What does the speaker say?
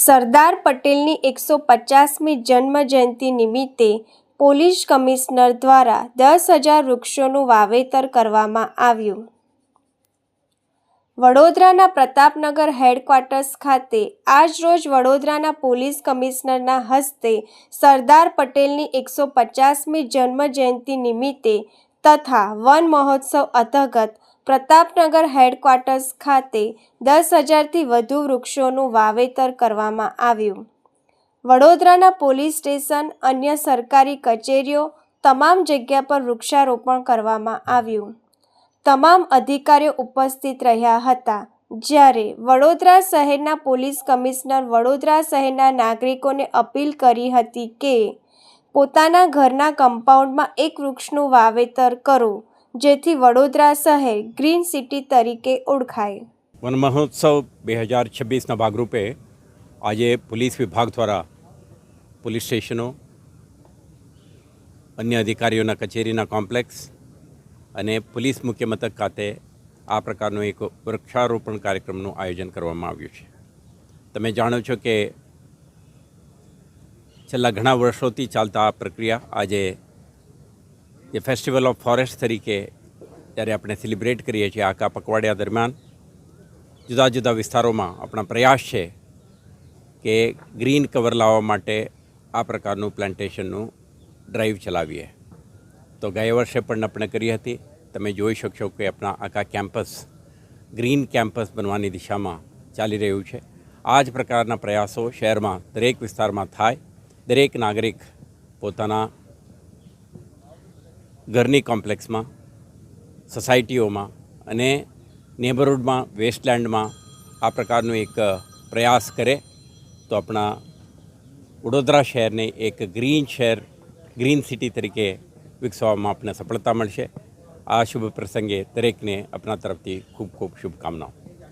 સરદાર પટેલની 150મી જન્મજયંતિ નિમિત્તે પોલીસ કમિશનર દ્વારા 10,000 વૃક્ષોનું વાવેતર કરવામાં આવ્યું. વડોદરાના પ્રતાપનગર હેડક્વાર્ટર્સ ખાતે આજરોજ વડોદરાના પોલીસ કમિશનરના હસ્તે સરદાર પટેલની 150મી જન્મજયંતિ નિમિત્તે તથા વન મહોત્સવ અંતર્ગત પ્રતાપનગર હેડક્વાર્ટર્સ ખાતે 10,000થી વધુ વૃક્ષોનું વાવેતર કરવામાં આવ્યું. વડોદરાના પોલીસ સ્ટેશન, અન્ય સરકારી કચેરીઓ, તમામ જગ્યા પર વૃક્ષારોપણ કરવામાં આવ્યું. તમામ અધિકારીઓ ઉપસ્થિત રહ્યા હતા. જ્યારે વડોદરા શહેરના પોલીસ કમિશનર વડોદરા શહેરના નાગરિકોને અપીલ કરી હતી કે પોતાના ઘરના કમ્પાઉન્ડમાં એક વૃક્ષનું વાવેતર કરો, જેથી વડોદરા શહેર ગ્રીન સિટી તરીકે ઓળખાય. વન મહોત્સવ 2026ના ભાગરૂપે આજે પોલીસ વિભાગ દ્વારા પોલીસ સ્ટેશનો, અન્ય અધિકારીઓના કચેરીના કોમ્પ્લેક્સ અને પોલીસ મુખ્ય મથક ખાતે આ પ્રકારનો એક વૃક્ષારોપણ કાર્યક્રમનું આયોજન કરવામાં આવ્યું છે. તમે જાણો છો કે છેલ્લા ઘણા વર્ષોથી ચાલતા આ પ્રક્રિયા આજે જે ફેસ્ટિવલ ઓફ ફોરેસ્ટ તરીકે જ્યારે આપણે સેલિબ્રેટ કરીએ છીએ, આખા પખવાડિયા દરમિયાન જુદા જુદા વિસ્તારોમાં આપણા પ્રયાસ છે કે ગ્રીન કવર લાવવા માટે આ પ્રકારનું પ્લાન્ટેશનનું ડ્રાઈવ ચલાવીએ. તો ગયા વર્ષે પણ આપણે કરી હતી. તમે જોઈ શકશો કે આપણા આખા કેમ્પસ ગ્રીન કેમ્પસ બનવાની દિશામાં ચાલી રહ્યું છે. આ જ પ્રકારના પ્રયાસો શહેરમાં દરેક વિસ્તારમાં થાય. દરેક નાગરિક પોતાના ઘરની કોમ્પ્લેક્સમાં, સોસાયટીઓમાં અને નેબરહુડમાં, વેસ્ટલેન્ડમાં આ પ્રકારનું એક પ્રયાસ કરે તો આપણા વડોદરા શહેરને એક ગ્રીન શહેર, ગ્રીન સિટી તરીકે વિકસાવવામાં આપણને સફળતા મળશે. આ શુભ પ્રસંગે દરેકને આપણા તરફથી ખૂબ ખૂબ શુભકામનાઓ.